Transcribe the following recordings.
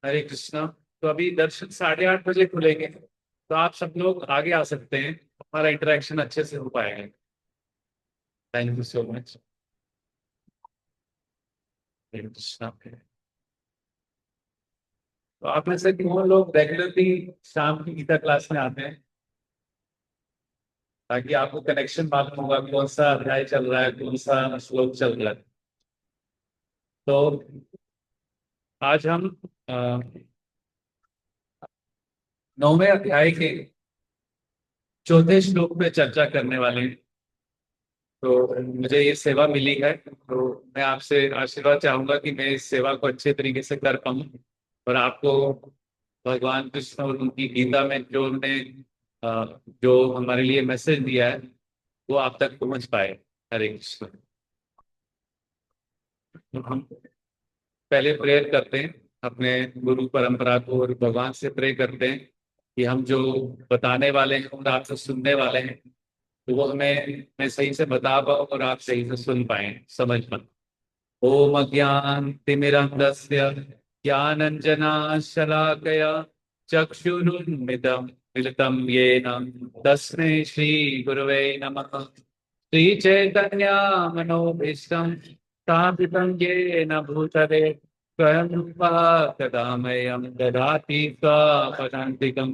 हरे कृष्णा। तो अभी दर्शन 8:30 बजे खुलेंगे, तो आप सब लोग आगे आ सकते हैं, हमारा इंटरेक्शन अच्छे से हो पाएगा। Thank you so much. Hare Krishna. तो आप में से कौन लोग रेगुलरली शाम की गीता क्लास में आते हैं, ताकि आपको कनेक्शन मालूम होगा कौन सा अध्याय चल रहा है, कौन सा श्लोक चल रहा है। तो आज हम 9वें अध्याय के चौथे श्लोक पे चर्चा करने वाले हैं। तो मुझे ये सेवा मिली है, तो मैं आपसे आशीर्वाद चाहूंगा कि मैं इस सेवा को अच्छे तरीके से कर पाऊँ, और आपको भगवान कृष्ण और उनकी गीता में जो उन्होंने जो हमारे लिए मैसेज दिया है वो आप तक पहुंच पाए। हरे कृष्ण। तो हम पहले प्रेयर करते हैं, अपने गुरु परंपरा को और भगवान से प्रे करते हैं कि हम जो बताने वाले हैं और आप जो सुनने वाले हैं, तो वो हमें मैं सही से बता पाऊँ और आप सही से सुन पाए, समझ पाए। ओम अज्ञानतिमिरन्धस्य ज्ञानञ्जनाशलाकया चक्षुरुन्मिलितं मिलितं येन तस्मै श्रीगुरवे नमः। श्रीचैतन्यमनोभीष्टं स्थापितं येन भूतले स्वयं वा तदा मह्यं ददाति स्वपदान्तिकं।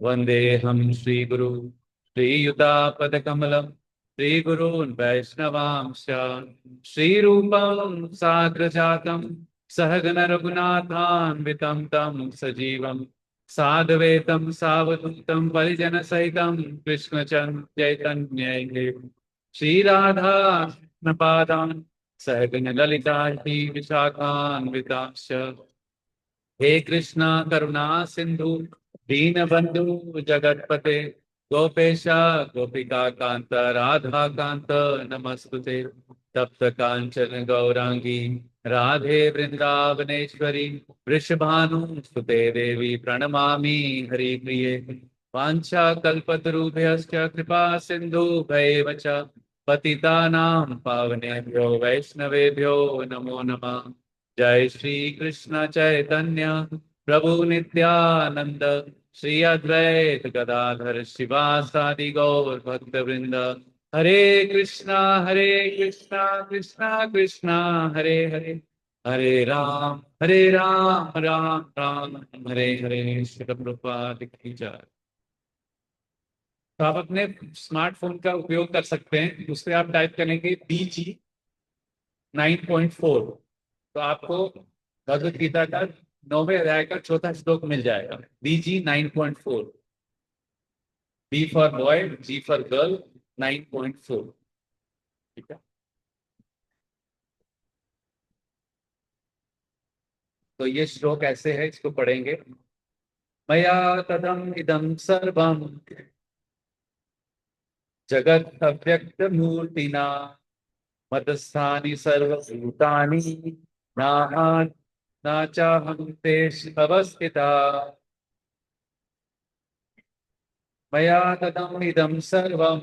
वन्देऽहं श्रीगुरु श्रीयुतापदकमलं श्रीगुरून् वैष्णवांश्च श्रीरूपं साग्रजातं सहगण रघुनाथान्वितं तं सजीवं साद्वैतं सावधूतं परिजनसहितं कृष्णचन्द्र चैतन्य श्रीराधा कृष्णपादान् सहगण ललिता विशाखान्वितांश्च। हे कृष्णा करुणा सिंधु दीनबंधु जगतपते गोपेश गोपिका कांत राधा कांत नमस्तुते। तप्त कांचन गौरांगी राधे वृंदावनेश्वरी वृषभानुसुते देवी प्रणमामि हरिप्रिये। वाञ्छा कल्पतरुभ्यश्च कृपा सिन्धुभ्यैव च पतितानां पावनेभ्यो वैष्णवेभ्यो नमो नमः। जय श्री कृष्ण चैतन्य प्रभु नित्यानंद श्री अद्वैत गदाधर शिवासादि गौर भक्त वृंद। हरे कृष्णा कृष्णा कृष्णा हरे हरे, हरे राम राम राम हरे हरे। श्री प्रभुपाद की जय। तो आप अपने स्मार्टफोन का उपयोग कर सकते हैं, उस पर आप टाइप करेंगे BG 9.4, तो आपको भगवत गीता का 9वें अध्याय का चौथा श्लोक मिल जाएगा। BG 9.4, B for boy, G for girl, 9.4। ठीक है। तो ये श्लोक ऐसे है, इसको पढ़ेंगे। मया तदम इदम सर्वम जगत अव्यक्त मूर्तिना मतस्थानि सर्वभूतानि नाहं न चाहं तेषु अवस्थिता। मया तदम इदम सर्वम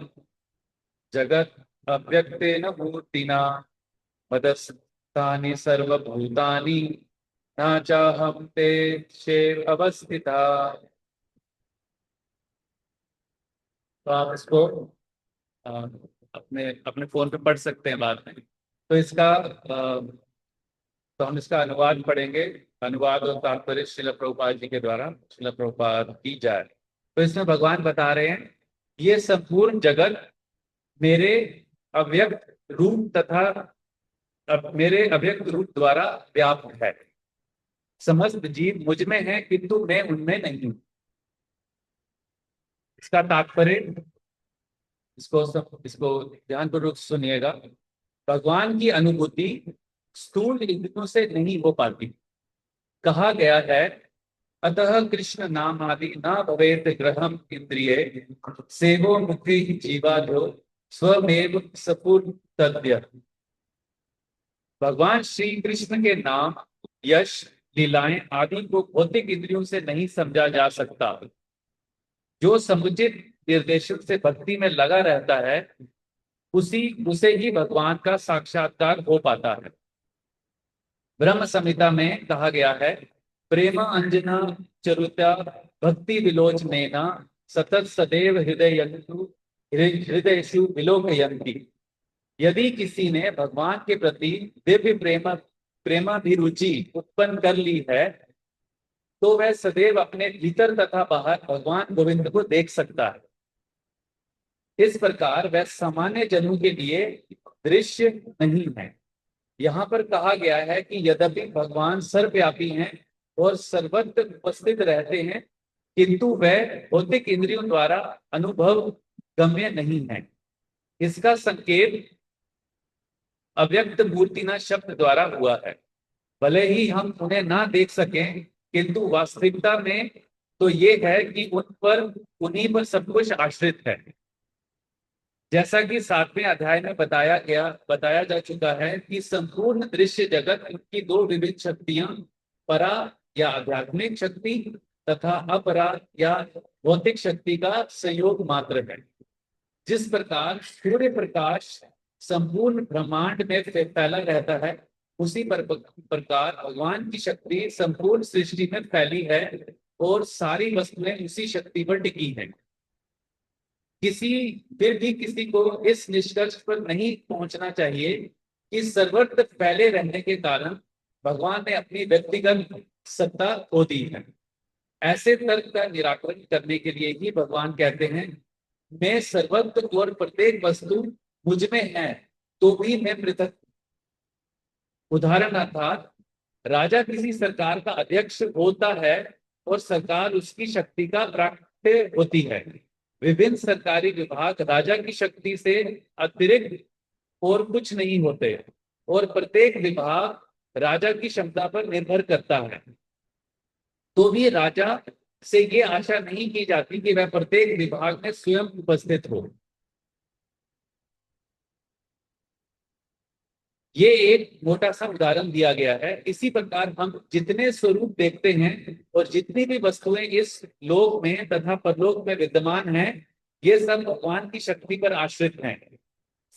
जगत अव्यक्तेन मूर्तिना मदस्थानि सर्वभूतानि न चाहं तेषु अवस्थिता। तो आप इसको अ, अपने अपने फोन पे पढ़ सकते हैं बाद में। तो इसका तो हम इसका अनुवाद पढ़ेंगे। अनुवाद और तात्पर्य श्रील प्रभुपाद जी के द्वारा। श्रील प्रभुपाद की जाए। तो इसमें भगवान बता रहे हैं, ये संपूर्ण जगत मेरे अव्यक्त रूप तथा अब मेरे अव्यक्त रूप द्वारा व्याप्त है। समस्त जीव मुझ में है किंतु मैं उनमें नहीं हूं। इसका तात्पर्य, इसको ध्यानपूर्वक सुनिएगा। भगवान की अनुभूति स्थूल इंद्रियों से नहीं हो पाती। कहा गया है, अतः कृष्ण नाम आदि न भवेत ग्रहम इंद्रिय सेवो मुक्ति जीवाधो स्वमेव सपूर्ण तद्य। भगवान श्री कृष्ण के नाम, यश, लीलाएं आदि को भौतिक इंद्रियों से नहीं समझा जा सकता। जो समुचित निर्देशन से भक्ति में लगा रहता है, उसी उसे ही भगवान का साक्षात्कार हो पाता है। ब्रह्म संहिता में कहा गया है, प्रेम अंजना चरुता भक्ति विलोचनेना सतत सदैव हृदयेषु विलोकयन्ति। यदि किसी ने भगवान के प्रति दिव्य प्रेमाभिरुचि उत्पन्न कर ली है, तो वह सदैव अपने भीतर तथा बाहर भगवान गोविंद को देख सकता है। इस प्रकार वह सामान्य जनों के लिए दृश्य नहीं है। यहाँ पर कहा गया है कि यद्यपि भगवान सर्वव्यापी हैं और सर्वत्र उपस्थित रहते हैं, किंतु वह भौतिक इंद्रियों द्वारा अनुभव गम्य नहीं है। इसका संकेत अव्यक्त मूर्तिना शब्द द्वारा हुआ है। भले ही हम उन्हें ना देख सकें, किंतु वास्तविकता में तो ये है कि उन्हीं पर सब कुछ आश्रित है। जैसा कि 7वें अध्याय में बताया जा चुका है कि संपूर्ण दृश्य जगत की दो विविध शक्तियां, परा या आध्यात्मिक शक्ति तथा अपरा या भौतिक शक्ति का संयोग मात्र है। जिस प्रकार सूर्य प्रकाश संपूर्ण ब्रह्मांड में फैला रहता है, उसी प्रकार भगवान की शक्ति संपूर्ण सृष्टि में फैली है और सारी वस्तुएं उसी शक्ति पर टिकी हैं। फिर भी किसी को इस निष्कर्ष पर नहीं पहुंचना चाहिए कि सर्वत्र फैले रहने के कारण भगवान ने अपनी व्यक्तिगत सत्ता खो दी है। ऐसे तर्क का निराकरण करने के लिए ही भगवान कहते हैं, मैं सर्वत्र और प्रत्येक वस्तु मुझ में है, तो भी मैं पृथक। उदाहरण अर्थात राजा किसी सरकार का अध्यक्ष होता है और सरकार उसकी शक्ति का प्राकट्य होती है। विभिन्न सरकारी विभाग राजा की शक्ति से अतिरिक्त और कुछ नहीं होते और प्रत्येक विभाग राजा की क्षमता पर निर्भर करता है। तो भी राजा से ये आशा नहीं की जाती कि वह प्रत्येक विभाग में स्वयं उपस्थित हो। ये एक मोटा सा उदाहरण दिया गया है। इसी प्रकार हम जितने स्वरूप देखते हैं और जितनी भी वस्तुएं इस लोक में तथा परलोक में विद्यमान हैं, ये सब भगवान की शक्ति पर आश्रित हैं।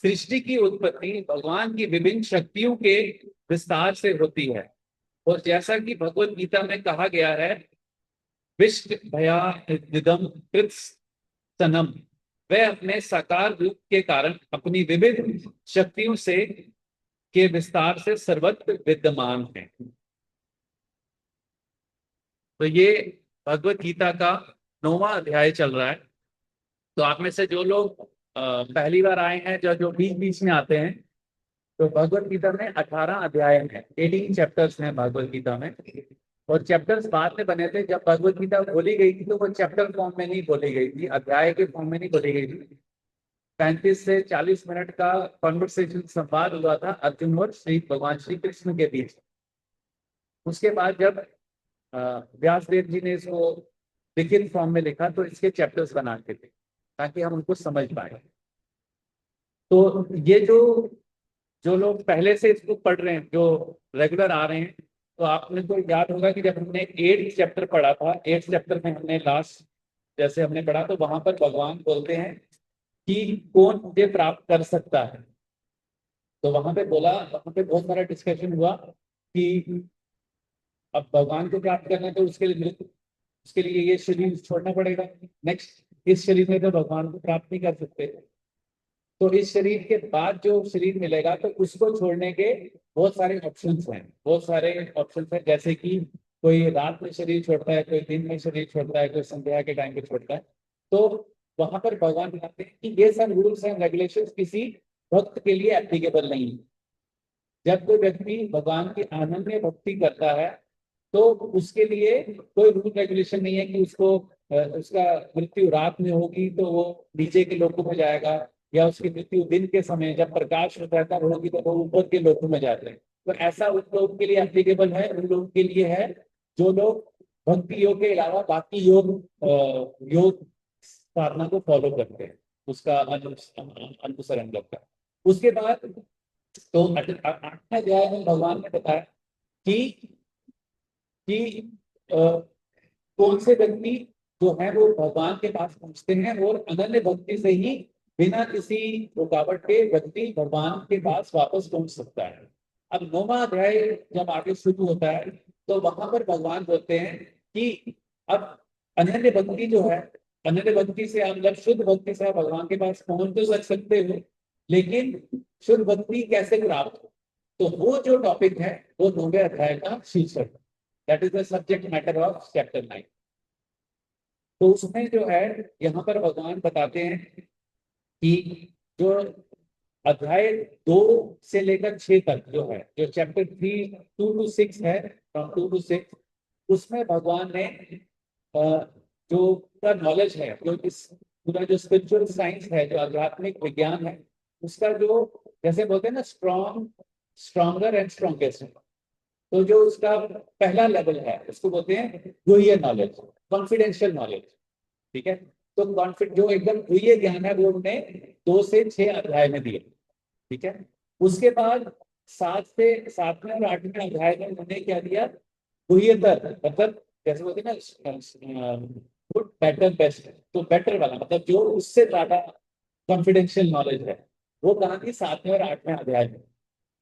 सृष्टि की उत्पत्ति भगवान की विभिन्न शक्तियों के विस्तार से होती है। और जैसा कि भगवत गीता में कहा गया है, विश्व भया निदम कृत सनम, वह अपने साकार रूप के कारण अपनी विविध शक्तियों से के विस्तार से सर्वत्र विद्यमान है। तो ये भगवत गीता का 9वां अध्याय चल रहा है। तो आप में से जो लोग पहली बार आए हैं, जो बीच बीच में आते हैं, तो भगवत गीता में 18 अध्याय हैं, 18 चैप्टर्स हैं भगवत गीता में। और चैप्टर्स बाद में बने थे। जब भगवत गीता बोली गई थी तो वो चैप्टर फॉर्म में नहीं बोली गई थी, अध्याय के फॉर्म में नहीं बोली गई थी। 35 से 40 मिनट का कॉन्वर्सेशन, संवाद हुआ था अर्जुन और भगवान श्री कृष्ण के बीच। उसके बाद जब व्यास देव जी ने इसको लिखित फॉर्म में लिखा, तो इसके चैप्टर्स बनाते थे ताकि हम उनको समझ पाए। तो ये जो लोग पहले से इसको पढ़ रहे हैं, जो रेगुलर आ रहे हैं, तो आपने तो याद होगा कि जब हमने 8th चैप्टर पढ़ा था, 8th चैप्टर में हमने लास्ट जैसे हमने पढ़ा, तो वहां पर भगवान बोलते हैं कि कौन मुझे प्राप्त कर सकता है। तो वहां पे बहुत सारा डिस्कशन हुआ कि अब भगवान को प्राप्त करना है तो उसके लिए ये शरीर छोड़ना पड़ेगा। नेक्स्ट, इस शरीर में तो भगवान को प्राप्त नहीं कर सकते, तो इस शरीर के बाद जो शरीर मिलेगा तो उसको छोड़ने के बहुत सारे ऑप्शंस हैं। जैसे कि कोई रात में शरीर छोड़ता है, कोई दिन में शरीर छोड़ता है, कोई संध्या के टाइम पे छोड़ता है। तो वहां पर भगवान कहते हैं कि ये सब रूल्स एंड रेगुलेशंस किसी भक्त के लिए एप्लीकेबल नहीं है। जब कोई व्यक्ति भगवान की अनन्य भक्ति करता है, तो उसके लिए कोई रूल रेगुलेशन नहीं है कि उसका मृत्यु रात में होगी तो वो नीचे के लोगों में जाएगा, या उसकी मृत्यु दिन के समय जब प्रकाश रहता होगी तो वो ऊपर के लोगों में जाते हैं। तो ऐसा उन लोगों के लिए एप्लीकेबल है, उन लोगों के लिए है जो लोग भक्ति योग के अलावा बाकी योग साधना को फॉलो करते हैं, उसका अनुसरण करते हैं। उसके बाद तो 8वें अध्याय में भगवान ने बताया कि कौन से व्यक्ति जो है वो भगवान के पास पहुंचते हैं और अनन्य भक्ति से ही बिना किसी रुकावट के व्यक्ति भगवान के पास वापस पहुंच सकता है। अब 9वां अध्याय जब आगे शुरू होता है, तो वहां पर भगवान बोलते हैं कि अब अनन्य भक्ति जो है, अनन्य भक्ति से आप मतलब शुद्ध भक्ति से आप भगवान के पास पहुंच तो सकते हो, लेकिन शुद्ध भक्ति कैसे प्राप्त हो? तो वो जो टॉपिक है वो 9वें अध्याय का शीर्षक, that is the subject matter of chapter 9। तो उसमें जो है यहाँ पर भगवान बताते हैं कि जो अध्याय 2 से लेकर 6 तक जो है, जो चैप्टर 2 to 6 है, फ्रॉम 2 to 6, उसमें भगवान ने जो पूरा नॉलेज है, जो इस पूरा जो स्पिरिचुअल साइंस है, जो आध्यात्मिक विज्ञान है, उसका जो जैसे बोलते हैं ना स्ट्रॉन्गर एंड स्ट्रॉन्गेस्ट, तो जो उसका पहला लेवल है उसको बोलते हैं गुह्य नॉलेज, कॉन्फिडेंशियल नॉलेज। ठीक है, तो कॉन्फिड जो एकदम गुह्य ज्ञान है वो उन्होंने 2 से 6 अध्याय में दिए। ठीक है, उसके बाद 7वें और 8वें अध्याय में उन्होंने क्या दिया, गुह्यतर, मतलब जैसे बोलते हैं ना गुड बेटर बेस्ट, तो बेटर वाला मतलब जो उससे ज्यादा कॉन्फिडेंशियल नॉलेज है, वो कहा कि 7वें और 8वें अध्याय में।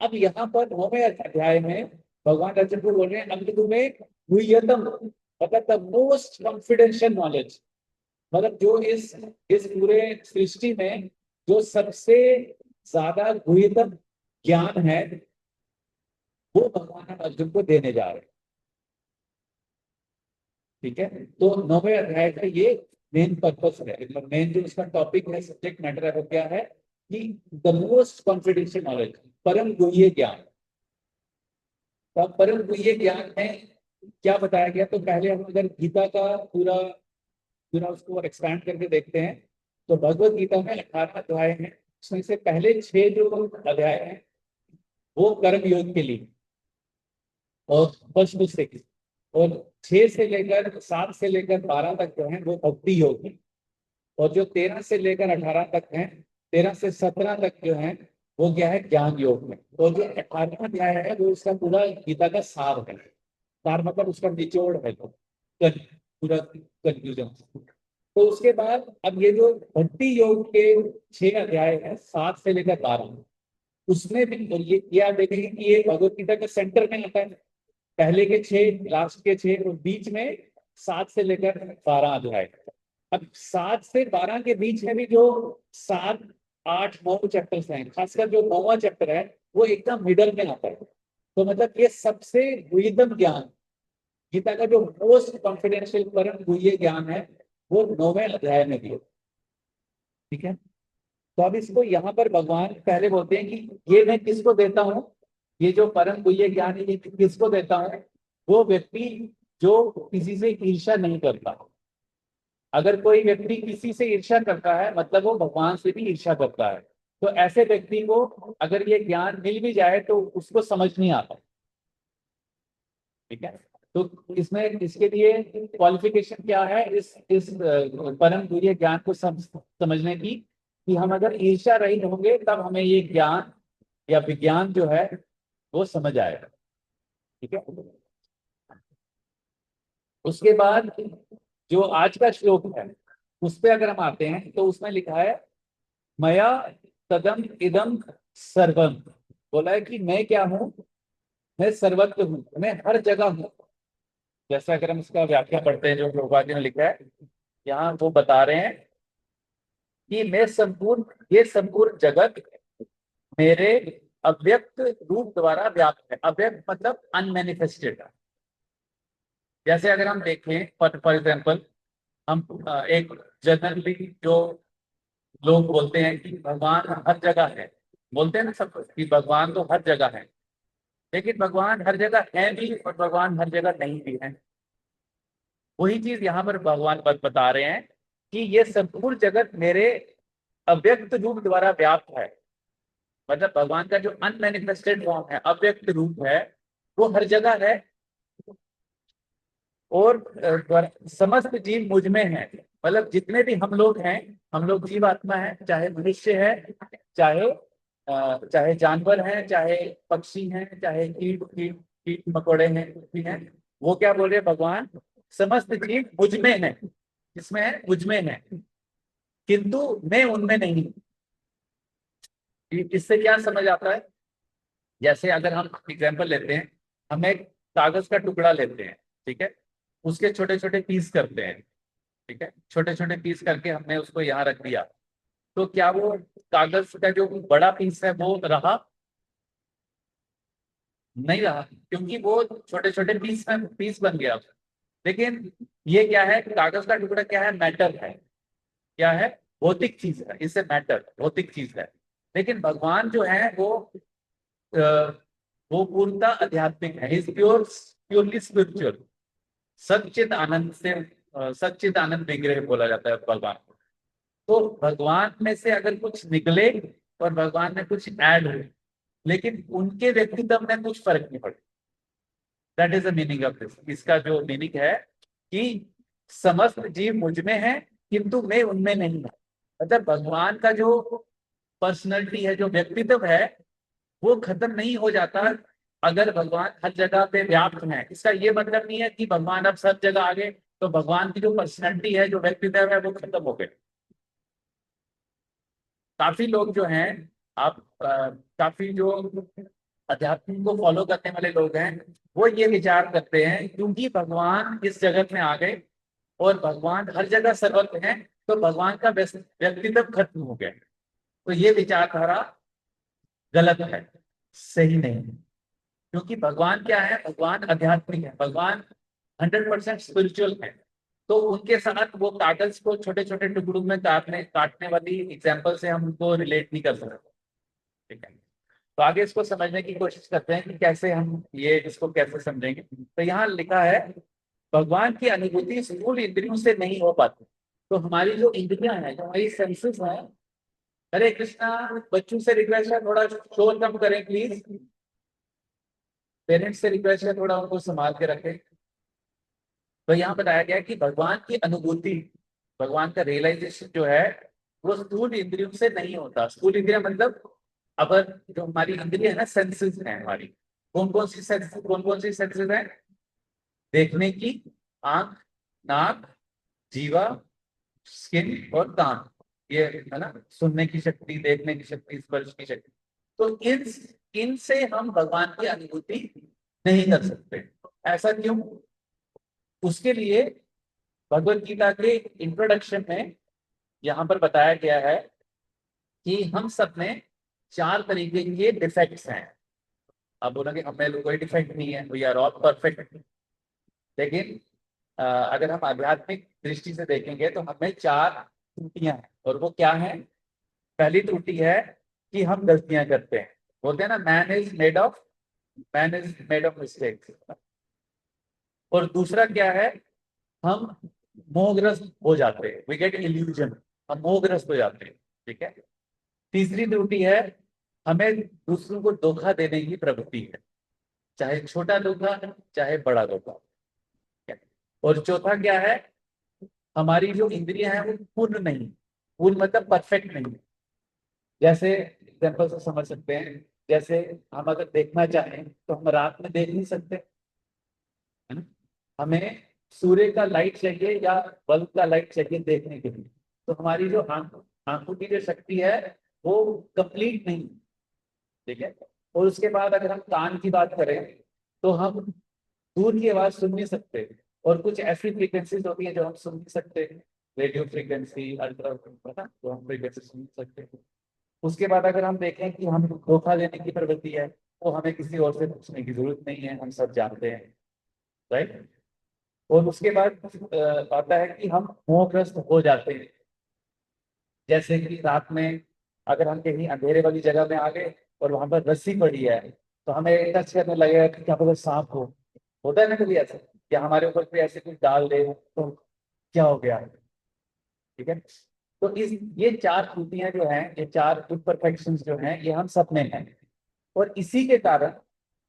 अब यहाँ पर 9वें अध्याय में भगवान अर्जुन को बोल रहे हैं अब तुम्हें गुह्यतम, मतलब द मोस्ट कॉन्फिडेंशियल नॉलेज, मतलब जो इस पूरे सृष्टि में जो सबसे ज्यादा गुह्यतम ज्ञान है, वो भगवान अर्जुन को देने जा रहे हैं। ठीक है, तो 9वें अध्याय का ये मेन पर्पस है, मतलब मेन जो इसका टॉपिक है, सब्जेक्ट मैटर है, वो क्या है कि द मोस्ट कॉन्फिडेंशियल नॉलेज, परम गुह्य ज्ञान। तो परम गुह्य ज्ञान में क्या बताया गया, तो पहले हम अगर गीता का पूरा पूरा उसको एक्सपैंड करके देखते हैं, तो भगवत गीता में 18 अध्याय हैं, उसमें से पहले 6 जो अध्याय हैं वो कर्म योग के लिए, और फर्स्ट टू सिक्स, और 6 से लेकर 7 से लेकर 12 तक जो है वो भक्ति योग है, और जो 13 से लेकर 18 तक है, 13 से 17 तक जो है वो क्या है, ज्ञान योग में। और जो 18वां अध्याय है वो उसका पूरा गीता का सार है, सार मतलब उसका निचोड़ है, तो पूरा कंक्लूजन। तो उसके बाद अब ये जो भक्ति योग के 6 अध्याय है, 7 से लेकर 12, उसमें भी, और ये आप देखेंगे कि ये भगवत गीता के सेंटर में आता है, पहले के 6, लास्ट के 6, और बीच में 7 से लेकर 12 अध्याय। अब 7 से 12 के बीच में भी जो 7, 8, 9 चैप्टर्स हैं, खासकर जो 9वां चैप्टर है वो एकदम मिडल में आता है। तो मतलब ये सबसे विदम ज्ञान, गीता का जो मोस्ट कॉन्फिडेंशियल परम गुह्य ज्ञान है, वो 9वें अध्याय में दिया। ठीक है, तो अब इसको यहाँ पर भगवान पहले बोलते हैं कि ये मैं किसको देता हूँ, ये जो परम गुह्य ज्ञान है ये किसको देता हूँ, वो व्यक्ति जो किसी से ईर्ष्या नहीं करता। अगर कोई व्यक्ति किसी से ईर्ष्या करता है मतलब वो भगवान से भी ईर्ष्या करता है, तो ऐसे व्यक्ति को अगर ये ज्ञान मिल भी जाए तो उसको समझ नहीं आता। ठीक है, तो इसमें इसके लिए क्वालिफिकेशन क्या है, इस परम गुह्य ज्ञान को समझने की, कि हम अगर ईर्ष्या रहित होंगे तब हमें ये ज्ञान या विज्ञान जो है वो समझ आएगा। ठीक है, उसके बाद जो आज का श्लोक है उस पे अगर हम आते हैं तो उसमें लिखा है मया तदम इदम सर्वम, बोला है कि मैं क्या हूं, मैं सर्वत्र हूं, मैं हर जगह हूं। जैसे अगर हम इसका व्याख्या पढ़ते हैं जो प्रभुपाद जी ने लिखा है, यहाँ वो बता रहे हैं कि मैं संपूर्ण, ये संपूर्ण जगत मेरे अव्यक्त रूप द्वारा व्याप्त है। अव्यक्त मतलब अनमैनिफेस्टेड। जैसे अगर हम देखें फॉर एग्जाम्पल, हम एक जनरली जो लोग बोलते हैं कि भगवान हर जगह है, बोलते हैं ना सब कि भगवान तो हर जगह है, लेकिन भगवान हर जगह है भी और भगवान हर जगह नहीं भी है। वही चीज यहाँ पर भगवान बता रहे हैं कि ये संपूर्ण जगत मेरे अव्यक्त रूप द्वारा व्याप्त है। मतलब भगवान का जो अनमैनिफेस्टेड फॉर्म है, अव्यक्त रूप है, वो हर जगह है, और समस्त जीव मुझ में है। मतलब जितने भी हम लोग हैं, हम लोग जीवात्मा है, चाहे मनुष्य है, चाहे चाहे जानवर हैं, चाहे पक्षी हैं, चाहे कीट कीट कीट मकोड़े हैं, कुछ भी हैं, वो क्या बोल रहे हैं भगवान, समस्त जीव मुझ में है, इसमें है, मुझ में है, किंतु मैं उनमें नहीं। इससे क्या समझ आता है, जैसे अगर हम एग्जाम्पल लेते हैं, हमें कागज का टुकड़ा लेते हैं, ठीक है, उसके छोटे छोटे पीस करते हैं, ठीक है, छोटे छोटे पीस करके हमने उसको यहाँ रख दिया, तो क्या वो कागज का जो बड़ा पीस है वो रहा? नहीं रहा, क्योंकि वो छोटे छोटे पीस में पीस बन गया। लेकिन ये क्या है, कागज का टुकड़ा क्या है, मैटर है, क्या है, भौतिक चीज है, इससे मैटर भौतिक चीज है। लेकिन भगवान जो है अ, वो पूर्णतः आध्यात्मिक है, इज प्योरली स्पिरिचुअल। सच्चिद आनंद से सच्चिद आनंद विग्रह बोला जाता है भगवान को। तो भगवान में से अगर कुछ निकले और भगवान में कुछ ऐड हो, लेकिन उनके व्यक्तित्व में कुछ फर्क नहीं पड़ता। That is the meaning of this. इसका जो मीनिंग है कि समस्त जीव मुझ में है किंतु मैं उनमें नहीं है। मतलब भगवान का जो पर्सनैलिटी है, जो व्यक्तित्व है, वो खत्म नहीं हो जाता अगर भगवान हर जगह पे व्याप्त है। इसका ये मतलब नहीं है कि भगवान अब सब जगह आ गए तो भगवान की जो पर्सनैलिटी है, जो व्यक्तित्व है, वो खत्म हो गए। काफी लोग जो हैं, आप काफी जो अध्यात्म को फॉलो करने वाले लोग हैं, वो ये विचार करते हैं क्योंकि भगवान इस जगत में आ गए और भगवान हर जगह सर्वत्र है, तो भगवान का व्यक्तित्व खत्म हो गया। तो ये विचारधारा गलत है, सही नहीं है। क्योंकि भगवान क्या है, भगवान आध्यात्मिक है, भगवान 100% स्पिरिचुअल है। तो उनके साथ वो कागज को छोटे छोटे टुकड़ों में काटने काटने वाली एग्जाम्पल से हम उनको रिलेट नहीं कर सकते, ठीक है। तो आगे इसको समझने की कोशिश करते हैं कि कैसे हम ये इसको कैसे समझेंगे। तो यहाँ लिखा है, भगवान की अनुभूति स्थूल इंद्रियों से नहीं हो पाती। तो हमारी जो इंद्रियां हैं, जो हमारी सेंसेस हैं, हरे कृष्णा, बच्चों से रिक्वेस्ट है थोड़ा शोर कम करें प्लीज। पेरेंट्स से रिक्वेस्ट है थोड़ा उनको संभाल के रखें। तो यहाँ बताया गया कि भगवान की अनुभूति, भगवान का रियलाइजेशन जो है, वो स्थूल इंद्रियों से नहीं होता। स्थूल इंद्रिया मतलब अगर जो हमारी इंद्रिय है ना, सेंसेस है हमारी, कौन कौन सी सेंसेस है? देखने की, आंख, नाक, जीवा, स्किन और कान, ये है ना, सुनने की शक्ति, देखने की शक्ति, स्पर्श की शक्ति। तो इनसे हम भगवान की अनुभूति नहीं कर सकते। ऐसा क्यों? उसके लिए भगवत गीता के इंट्रोडक्शन में यहाँ पर बताया गया है कि हम सब में 4 तरीके के डिफेक्ट्स हैं। आप बोलोगे हमें कोई डिफेक्ट नहीं है, वी आर ऑल परफेक्ट। लेकिन अगर हम आध्यात्मिक दृष्टि से देखेंगे तो हमें 4 त्रुटियां हैं। और वो क्या है? पहली त्रुटि है कि हम गलतियां करते हैं। बोलते हैं ना, man is made of mistakes. और दूसरा क्या है? हम मोहग्रस्त हो जाते हैं, वी गेट इल्यूजन, हम मोहग्रस्त हो जाते हैं, ठीक है। तीसरी त्रुटि है, हमें दूसरों को धोखा देने की प्रवृत्ति है, चाहे छोटा धोखा चाहे बड़ा धोखा, ठीक है। और चौथा क्या है? हमारी जो इंद्रियां हैं वो पूर्ण नहीं, पूर्ण मतलब परफेक्ट नहीं। जैसे एग्जाम्पल से समझ सकते हैं, जैसे हम अगर देखना चाहें तो हम रात में देख नहीं सकते, है ना। हमें सूर्य का लाइट चाहिए या बल्ब का लाइट चाहिए देखने के लिए। तो हमारी जो आंखों की जो शक्ति है वो कंप्लीट नहीं, ठीक है। और उसके बाद अगर हम कान की बात करें तो हम दूर की आवाज सुन नहीं सकते। और कुछ ऐसी फ्रीक्वेंसीज होती है जो हम सुन नहीं सकते, रेडियो फ्रीक्वेंसी, अल्ट्रा, है ना, तो हम फ्रीक्वेंसी सुन नहीं सकते। उसके बाद अगर हम देखें कि हम धोखा देने की प्रवृत्ति है, तो हमें किसी और से पूछने की जरूरत नहीं है, हम सब जानते हैं, राइट। और उसके बाद आता है कि हम मोहग्रस्त हो जाते हैं। जैसे कि रात में अगर हम कहीं अंधेरे वाली जगह में आ गए और वहां पर रस्सी पड़ी है, तो हमें टच करने लगेगा कि क्या पता सांप हो। होता है ना कभी ऐसा, या हमारे ऊपर कोई ऐसे कुछ डाल दे तो क्या हो गया, ठीक है। तो इस ये 4 त्रुटियां जो हैं, ये 4 इम्परफेक्शंस जो हैं, ये हम सब में हैं। और इसी के कारण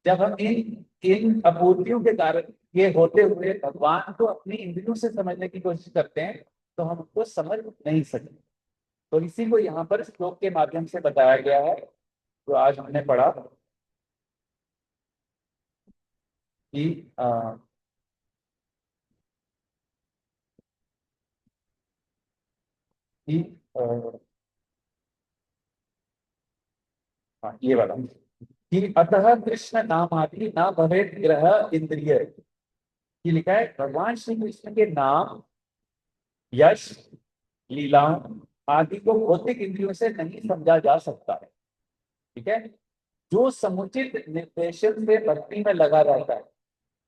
जब हम इन इन अपूर्तियों के कारण ये होते हुए भगवान को अपनी इंद्रियों से समझने की कोशिश करते हैं, तो हम उसको समझ नहीं सकते। तो इसी को यहाँ पर श्लोक के माध्यम से बताया गया है, जो आज हमने पढ़ा कि कि हाँ, ये वाला कि अतः कृष्ण नामादि न भवेत् ग्रह इंद्रिय। ये लिखा है भगवान श्री कृष्ण के नाम, यश, लीलाओं आदि को भौतिक इंद्रियों से नहीं समझा जा सकता है। ठीक है, जो समुचित निर्देशन से भक्ति में लगा रहता है।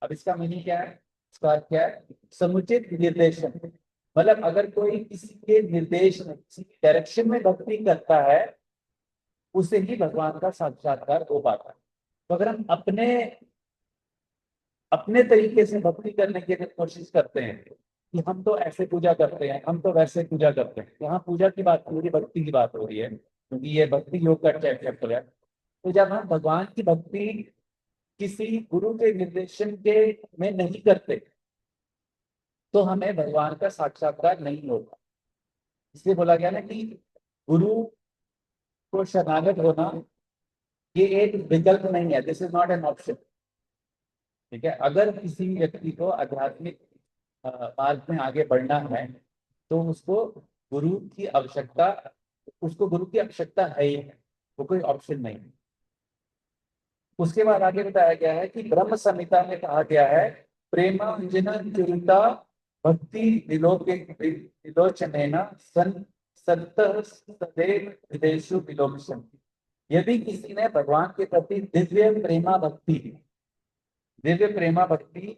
अब इसका मीनिंग क्या है, इसका अर्थ क्या है, समुचित निर्देशन मतलब अगर कोई किसी के निर्देश में, किसी डायरेक्शन में भक्ति करता है, उसे ही भगवान का साक्षात्कार हो पाता है। तो अगर हम अपने अपने तरीके से भक्ति करने की अगर कोशिश करते हैं कि हम तो ऐसे पूजा करते हैं, हम तो वैसे पूजा करते हैं, यहाँ पूजा की बात हो रही है, भक्ति की बात हो रही है, क्योंकि ये भक्ति योग का चैप्टर है। तो जब हम भगवान की भक्ति किसी गुरु के निर्देशन के में नहीं करते, तो हमें भगवान का साक्षात्कार नहीं होता। इसलिए बोला गया ना कि गुरु को शरणागत होना ये एक विकल्प नहीं है, this is not an option. ठीक है, अगर किसी व्यक्ति को आध्यात्मिक मार्ग में आगे बढ़ना है, तो उसको गुरु की आवश्यकता उसको गुरु की आवश्यकता है ही है, वो कोई ऑप्शन नहीं है। उसके बाद आगे बताया गया है कि ब्रह्म संहिता में कहा गया है, प्रेमांजन चुरिता भक्ति विलोचनेन सन सत्तः सदैव हृदयेषु विलोकन। यदि किसी ने भगवान के प्रति दिव्य प्रेमा भक्ति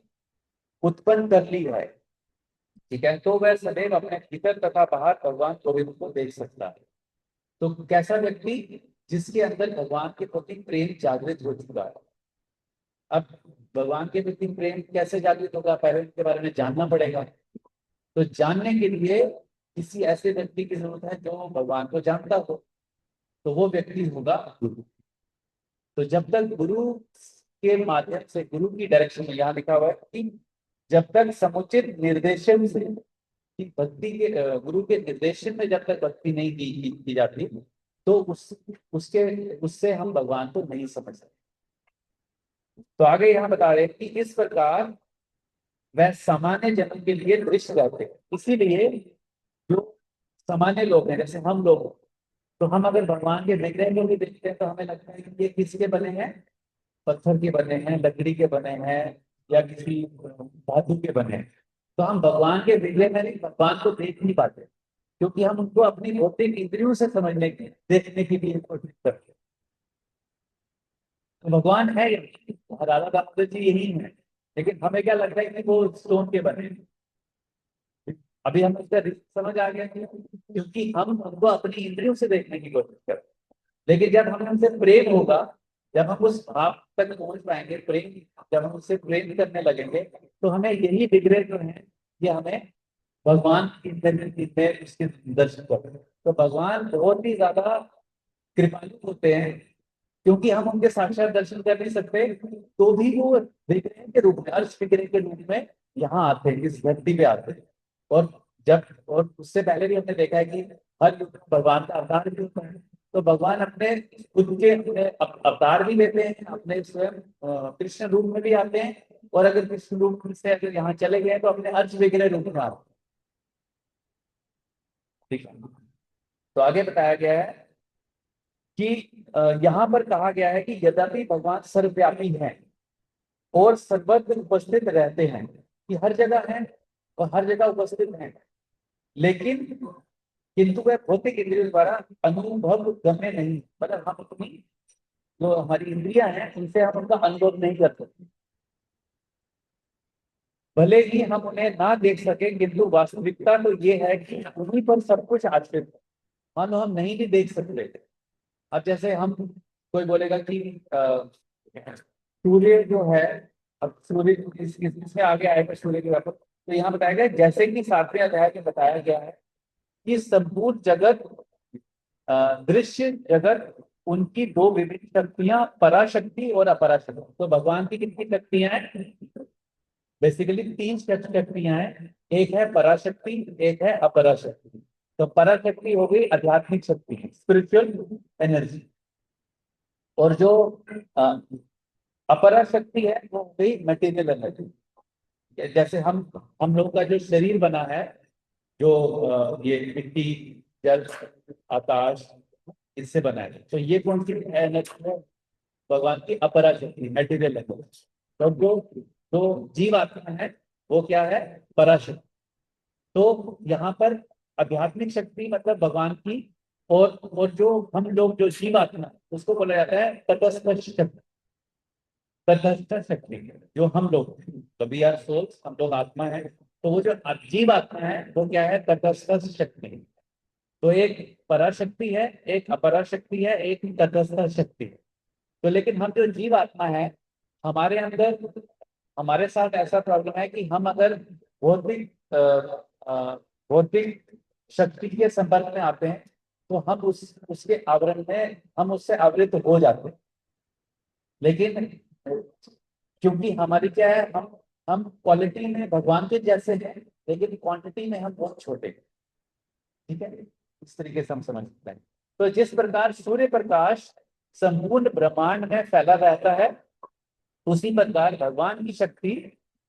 उत्पन्न कर ली है, ठीक है, तो वह सदैव अपने भीतर तथा बाहर भगवान गोविंद को देख सकता है। तो कैसा व्यक्ति, जिसके अंदर भगवान के प्रति प्रेम जागृत हो चुका है। अब भगवान के प्रति प्रेम कैसे जागृत होगा, पहले इसके बारे में जानना पड़ेगा। तो जानने के लिए किसी ऐसे व्यक्ति की जरूरत है जो भगवान को जानता हो, तो वो व्यक्ति होगा गुरु। तो जब तक गुरु के माध्यम से, गुरु की डायरेक्शन में, यहाँ लिखा हुआ है कि जब तक समुचित निर्देशन से कि भक्ति के गुरु के निर्देशन में जब तक भक्ति नहीं की जाती, तो उससे हम भगवान को नहीं समझ सकते। तो आगे यहाँ बता रहे हैं कि इस प्रकार वह सामान्य जन्म के लिए दृश्य रहते हैं। इसीलिए जो सामान्य लोग हैं, जैसे हम लोग, तो हम अगर भगवान के विग्रह को भी देखते हैं तो हमें लगता है कि ये किसके बने हैं, पत्थर के बने हैं, लकड़ी के बने हैं, या किसी धातु के बने हैं। तो हम भगवान के विग्रह में नहीं, भगवान को देख नहीं पाते, क्योंकि हम उनको अपनी भौतिक इंद्रियों से समझने की, देखने की भी कोशिश करते हैं। तो भगवान है यही, राधा दामोदर जी यही है, लेकिन हमें क्या लगता है कि वो स्टोन के बने हैं। अभी हमें इसका समझ आ गया कि क्योंकि हम उनको अपनी इंद्रियों से देखने की कोशिश करते हैं। लेकिन जब हमें उनसे प्रेम होगा, जब हम उस भाव तक पहुंच पाएंगे, प्रेम, जब हम उससे प्रेम करने लगेंगे, तो हमें यही विग्रह जो है, ये हमें भगवान की में उसके दर्शन करते हैं। तो भगवान बहुत ही ज्यादा कृपालु होते हैं, क्योंकि हम उनके साक्षात दर्शन कर नहीं सकते, तो भी वो विग्रह के रूप में, अर्श विग्रह के रूप में यहाँ आते हैं, इस धरती पे आते हैं। और और उससे पहले भी हमने देखा है कि हर युग में भगवान का अवतार भी होता है। तो भगवान अपने खुद के अपने अवतार भी लेते हैं, अपने स्वयं कृष्ण रूप में भी आते हैं, और अगर कृष्ण रूप से अगर यहाँ चले गए तो अपने अर्श विग्रह रूप में आते हैं। ठीक है, तो आगे बताया गया है कि यहाँ पर कहा गया है कि यद्यपि भगवान सर्वव्यापी हैं और सर्वत्र उपस्थित रहते हैं, कि हर जगह हैं और हर जगह उपस्थित हैं, लेकिन किंतु वह भौतिक इंद्रियों द्वारा अनुभव गम्य नहीं, मतलब हम अपनी जो हमारी इंद्रियां हैं उनसे हम उनका अनुभव नहीं कर सकते। भले ही हम उन्हें ना देख सके, किंतु वास्तविकता तो ये है कि उन्हीं पर सब कुछ आश्रित है। मानो हम नहीं भी देख सकते। अब जैसे हम, कोई बोलेगा कि सूर्य जो है, अब सूर्य इसमें आगे आएगा सूर्य के व्यापक। तो यहाँ बताया गया, जैसे कि 7वें अध्याय में बताया गया है कि संपूर्ण जगत, दृश्य जगत, उनकी दो विभिन्न शक्तियां, पराशक्ति और अपराशक्ति। तो भगवान की कितनी शक्तियां हैं, बेसिकली तीन शक्तियां हैं, एक है पराशक्ति, एक है अपराशक्ति। तो पराशक्ति हो गई आध्यात्मिक शक्ति, स्पिरिचुअल एनर्जी, और जो अ, अपरा शक्ति है वो हो गई मटेरियल एनर्जी। जैसे हम लोग का जो शरीर बना है, जो ये मिट्टी, जल, आकाश, इससे बना है, तो ये कौन सी एनर्जी है, भगवान की अपरा शक्ति, मटेरियल लेवल। तो जो जीव आत्मा है वो क्या है, पराशक्ति। तो यहाँ पर आध्यात्मिक शक्ति मतलब भगवान की, और जो हम लोग जो जीव आत्मा है, उसको बोला जाता है तटस्थ शक्ति। तटस्थ शक्ति जो हम लोग, तो वी आर सोल्स, हम लोग आत्मा है। तो वो जो जीव आत्मा है वो क्या है, तटस्थ शक्ति। तो एक पराशक्ति है, एक अपराशक्ति है, एक तटस्थ शक्ति है। तो लेकिन हम जो जीव आत्मा है, हमारे अंदर, हमारे साथ ऐसा प्रॉब्लम है कि हम अगर भौतिक भौतिक शक्ति के संपर्क में आते हैं तो हम उसके आवरण में, हम उससे आवृत हो जाते हैं। लेकिन क्योंकि हमारी क्या है, हम क्वालिटी में भगवान के जैसे हैं, लेकिन क्वांटिटी में हम बहुत छोटे हैं। ठीक है, इस तरीके से हम समझ सकते हैं। तो जिस प्रकार सूर्य प्रकाश संपूर्ण ब्रह्मांड में फैला रहता है, उसी प्रकार भगवान की शक्ति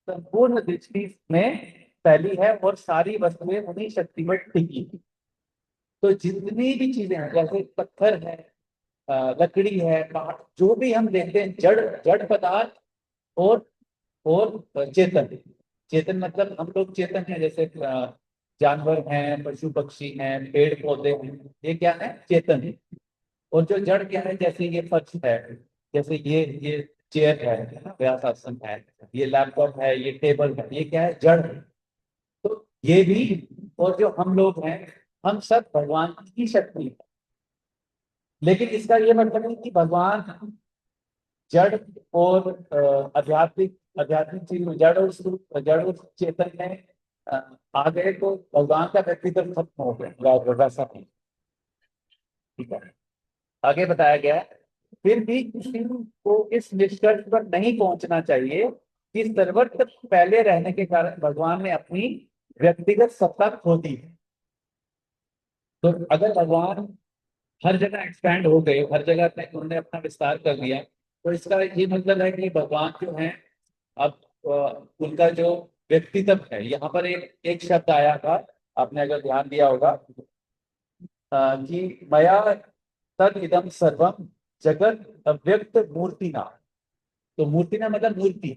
संपूर्ण दृष्टि में फैली है और सारी वस्तुएं उन्हीं शक्ति में टिकी है। तो जितनी भी चीजें हैं, जैसे पत्थर है, लकड़ी है, पहाड़, जो भी हम देखते हैं, जड़ जड़ पदार्थ और चेतन। चेतन मतलब हम लोग चेतन हैं, जैसे जानवर हैं, पशु पक्षी हैं, पेड़ पौधे हैं, ये क्या है, चेतन है। और जो जड़ क्या है, जैसे ये फर्श है, जैसे ये चेयर है ना, व्यासासन है, ये लैपटॉप है, ये टेबल है, ये क्या है, जड़ है। तो ये भी, और जो हम लोग हैं, हम सब भगवान की शक्ति है। लेकिन इसका ये मतलब नहीं कि भगवान जड़ और आध्यात्मिक आध्यात्मिक चीज में, जड़ और चेतन में अ, आ गए तो भगवान का व्यक्तित्व खत्म हो गया, वैसा नहीं। ठीक है, आगे बताया गया है, फिर भी किसी को इस निष्कर्ष पर नहीं पहुंचना चाहिए कि सर्वत्र पहले रहने के कारण भगवान ने अपनी व्यक्तिगत सत्ता खो दी है। तो अगर भगवान हर जगह एक्सपैंड हो गए, हर जगह पे उन्होंने अपना विस्तार कर लिया, तो इसका ये मतलब है कि भगवान जो है, अब उनका जो व्यक्तित्व है, यहाँ पर एक एक शब्द आया था, आपने अगर ध्यान दिया होगा, कि मया तद इदम सर्वम जगत अव्यक्त मूर्ति नाम। तो मूर्ति ना मतलब मूर्ति,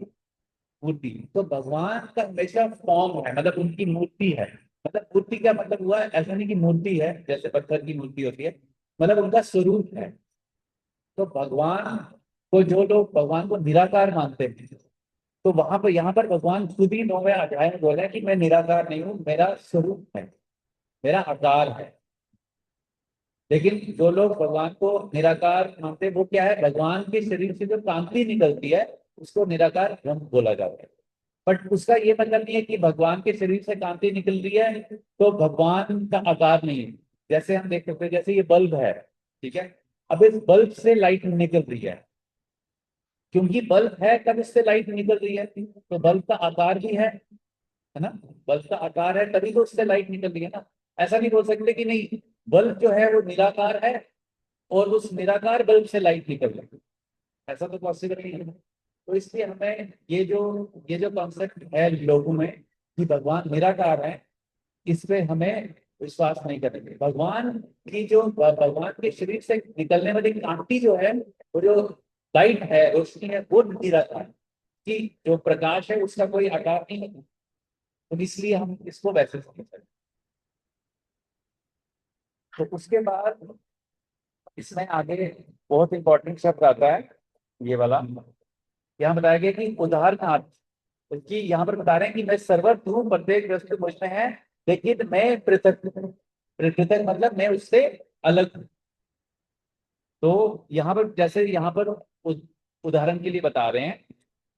मूर्ति तो भगवान का हमेशा फॉर्म है, मतलब उनकी मूर्ति है। मतलब मूर्ति का मतलब हुआ, ऐसा नहीं कि मूर्ति है जैसे पत्थर की मूर्ति होती है, मतलब उनका स्वरूप है। तो भगवान को, जो लोग भगवान को निराकार मानते हैं, तो वहां पर, यहाँ पर भगवान खुद ही 9वें अध्याय में बोला है कि मैं निराकार नहीं हूँ, मेरा स्वरूप है, मेरा आकार है। लेकिन जो लोग भगवान को निराकार मानते हैं, वो क्या है, भगवान के शरीर से जो कांति निकलती है उसको निराकार ब्रह्म बोला जाता है। बट उसका ये मतलब नहीं है कि भगवान के शरीर से कांति निकल रही है तो भगवान का आकार नहीं है। जैसे हम देख सकते हैं, जैसे ये बल्ब है, ठीक है, अब इस बल्ब से लाइट निकल रही है, क्योंकि बल्ब है तब इससे लाइट निकल रही है, तो बल्ब का आकार भी है ना, बल्ब का आकार है तभी तो उससे लाइट निकल रही है ना। ऐसा नहीं बोल सकते कि नहीं, बल्ब जो है वो निराकार है और उस निराकार बल्ब से लाइट निकल रही है, ऐसा तो पॉसिबल नहीं है। तो इसलिए हमें ये जो कॉन्सेप्ट है लोगों में कि भगवान निराकार है, इस पे हमें विश्वास नहीं करेंगे। भगवान की जो, भगवान के शरीर से निकलने वाली कांति जो है, वो जो लाइट है, रोशनी है, वो निराकार है, कि जो प्रकाश है उसका कोई आकार नहीं है। तो इसलिए हम इसको वैसे समझ सकते हैं। तो उसके बाद इसमें आगे बहुत इंपॉर्टेंट शब्द आता है, ये वाला। यहाँ बताया गया कि उदाहरणार्थ, कि यहाँ पर बता रहे हैं कि मैं सर्वत्र हूँ, प्रत्येक वस्तु मुझ में है, लेकिन मैं पृथक हूँ। पृथक मतलब मैं उससे अलग हूँ। तो यहाँ पर, जैसे यहाँ पर उदाहरण के लिए बता रहे हैं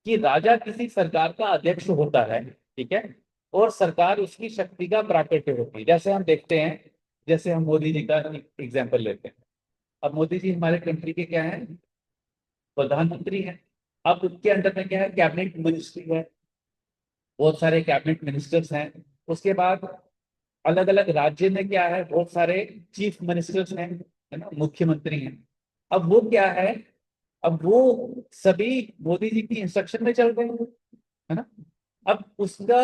कि राजा किसी सरकार का अध्यक्ष होता है, ठीक है, और सरकार उसकी शक्ति का प्राकट्य होती है। जैसे हम देखते हैं, जैसे हम मोदी जी का एग्जाम्पल लेते हैं। अब मोदी जी हमारे कंट्री के क्या है, प्रधानमंत्री है। अब उनके अंदर में क्या है, कैबिनेट मिनिस्ट्री है, बहुत सारे कैबिनेट मिनिस्टर्स हैं। उसके बाद अलग अलग राज्य में क्या है, बहुत सारे चीफ मिनिस्टर्स हैं, है ना, मुख्यमंत्री हैं। अब वो क्या है, अब वो सभी मोदी जी की इंस्ट्रक्शन में चल रहे हैं, है ना। अब उसका,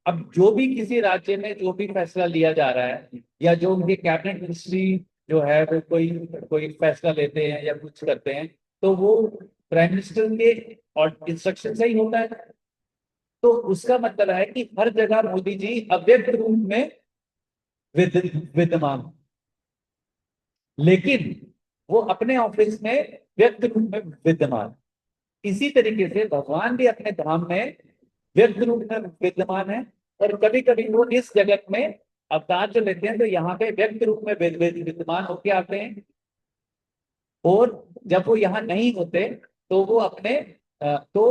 अब जो भी किसी राज्य में जो भी फैसला लिया जा रहा है, या जो उनके कैबिनेट मिनिस्ट्री जो है वो कोई कोई फैसला लेते हैं या कुछ करते हैं, तो वो प्राइम मिनिस्टर के और इंस्ट्रक्शन से ही होता है। तो उसका मतलब है कि हर जगह मोदी जी अव्यक्त रूप में विद्यमान, लेकिन वो अपने ऑफिस में व्यक्त रूप में विद्यमान। इसी तरीके से भगवान भी अपने धाम में व्यक्त रूप में विद्यमान है, और कभी कभी वो इस जगत में अवतार जो लेते हैं तो यहाँ पे व्यक्त रूप में विद्यमान होके आते हैं, और जब वो यहाँ नहीं होते तो वो अपने तो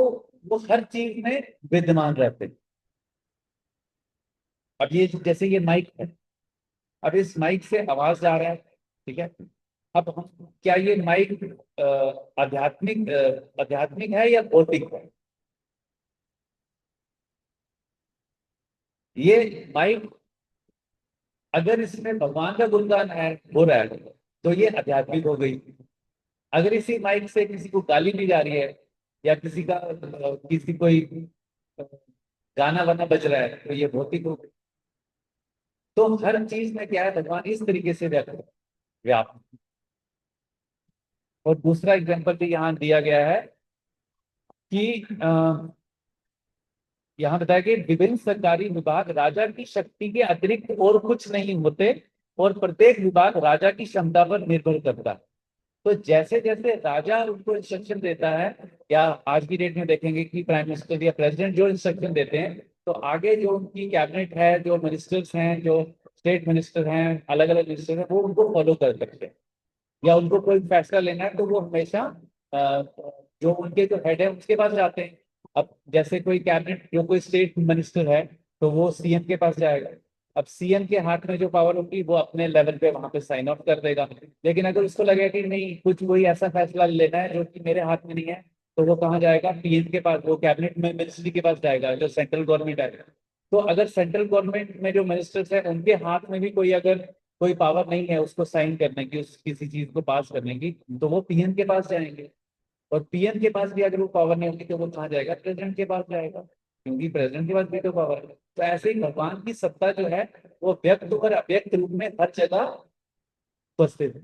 वो हर चीज में विद्यमान रहते हैं। अब ये जैसे ये माइक है, अब इस माइक से आवाज जा रहा है, ठीक है। अब हम, क्या ये माइक आध्यात्मिक है या भौतिक है? ये माइक, अगर इसमें भगवान का गुणगान है हो रहा है तो ये आध्यात्मिक हो गई। अगर इसी माइक से किसी को गाली दी जा रही है, या किसी का किसी कोई अ, गाना वाना बज रहा है, तो ये भौतिक हो गई। तो हर चीज में क्या है, भगवान इस तरीके से व्याप्त। और दूसरा एग्जाम्पल भी यहाँ दिया गया है कि यहाँ बताया कि विभिन्न सरकारी विभाग राजा की शक्ति के अतिरिक्त और कुछ नहीं होते, और प्रत्येक विभाग राजा की क्षमता पर निर्भर करता है। तो जैसे जैसे राजा उनको इंस्ट्रक्शन देता है, या आज की डेट में देखेंगे कि प्राइम मिनिस्टर या प्रेसिडेंट जो इंस्ट्रक्शन देते हैं, तो आगे जो उनकी कैबिनेट है, जो मिनिस्टर्स हैं, जो स्टेट मिनिस्टर हैं, अलग अलग मिनिस्टर हैं, वो उनको फॉलो कर सकते हैं। या उनको कोई फैसला लेना है तो वो हमेशा अ, जो उनके जो हेड है उसके पास जाते हैं। अब जैसे कोई कैबिनेट, जो कोई स्टेट मिनिस्टर है, तो वो सीएम के पास जाएगा। अब सीएम के हाथ में जो पावर होगी वो अपने लेवल पे वहां पे साइन ऑफ कर देगा। लेकिन अगर उसको लगेगा कि नहीं, कुछ कोई ऐसा फैसला लेना है जो कि मेरे हाथ में नहीं है, तो वो कहाँ जाएगा? पीएम के पास, वो कैबिनेट में मिनिस्ट्री के पास जाएगा, जो सेंट्रल गवर्नमेंट है। तो अगर सेंट्रल गवर्नमेंट में जो मिनिस्टर्स है उनके हाथ में भी कोई अगर कोई पावर नहीं है उसको साइन करने की, उस किसी चीज को पास करने की, तो वो पीएम के पास जाएंगे। और पीएम के पास भी अगर वो पावर नहीं होगी तो वो कहाँ जाएगा? प्रेसिडेंट के पास जाएगा, क्योंकि प्रेसिडेंट के पास भी तो पावर है। तो ऐसे ही भगवान की सत्ता जो है वो व्यक्त और अव्यक्त रूप में हर जगह उपस्थित है।